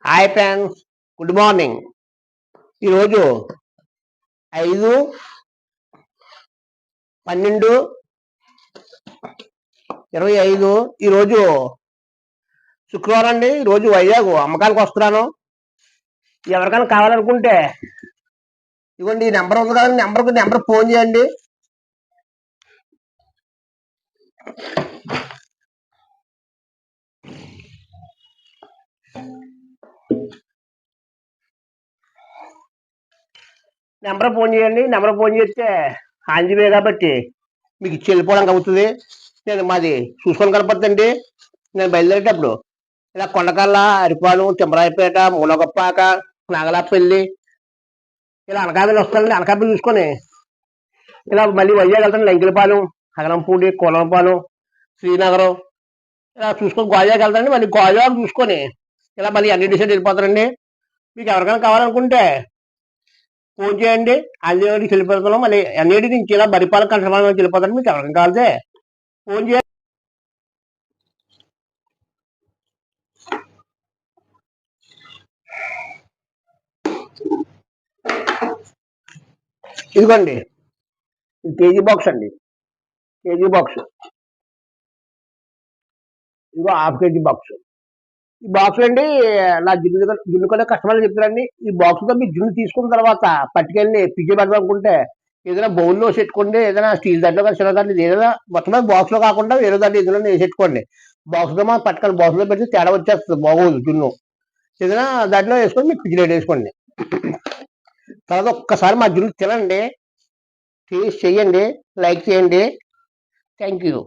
Hi friends, good morning. ఈరోజు 5/12/25. ఈరోజు శుక్రవారం అండి. ఈరోజు వైజాగ్ అమ్మకానికి వస్తున్నాను. ఎవరికైనా కావాలనుకుంటే ఇదిగోండి, ఈ నెంబర్ ఉంది కదా, నెంబర్ ఫోన్ చేయండి. నెంబర్ ఫోన్ చేస్తే ఆంజనేయ కాబట్టి మీకు ఇచ్చి వెళ్ళిపోవడానికి అవుతుంది. నేను మాది చూసుకొని కనపడుతుంది. నేను బయలుదేరేటప్పుడు ఇలా కొండకల్ల, అరిపాలు, తిమ్మరాయపేట, మూలగొప్పాక, నాగలాపల్లి, ఇలా అనకాపల్లి వస్తానండి. అనకాపల్లి చూసుకొని ఇలా మళ్ళీ వైజాగ్ వెళ్తాను. లంకిలపాలెం, అగరంపూడి, కోలంపాలెం, శ్రీనగరం ఇలా చూసుకొని గోజాకి వెళ్తానండి. మళ్ళీ గోజాకు చూసుకొని ఇలా మళ్ళీ అన్ని డిసైడ్ వెళ్ళిపోతారండి. మీకు ఎవరికైనా కావాలనుకుంటే ఫోన్ చేయండి. అన్నిటికి వెళ్ళిపోతున్నాం. మళ్ళీ అన్నిటి నుంచి ఇలా బరిపాల కంట్రోల్ వెళ్ళిపోతాను. మీకు ఎవరికైనా కావాలితే ఫోన్ చేయండి. ఇదిగోండి, ఇది కేజీ బాక్స్ అండి. కేజీ బాక్స్, ఇదిగో హాఫ్ కేజీ బాక్స్. ఈ బాక్స్ అండి నా జున్ను కొనే కస్టమర్లు చెప్తారండి. ఈ బాక్స్ తో మీరు జున్ను తీసుకున్న తర్వాత పట్టుకెళ్ళి ఫ్రిడ్జ్ పెడదాం అనుకుంటే ఏదైనా బౌల్లో పెట్టుకోండి, ఏదైనా స్టీల్ దాంట్లో కానీ సిల్వర్ దాంట్లో, ఏదైనా మొత్తం బాక్స్ లో కాకుండా వేరే దాంట్లో ఏదైనా వేసేట్టుకోండి. బాక్స్ తో మనం పట్టుకొని బాక్స్ లో పెడితే తేడా వచ్చేస్తుంది, బాగోదు జున్ను. ఏదైనా దాంట్లో వేసుకొని మీరు ఫ్రిడ్జ్ లో వేసుకోండి. తర్వాత ఒక్కసారి మా జున్ను తినండి, టేస్ట్ చేయండి, లైక్ చేయండి. Thank you.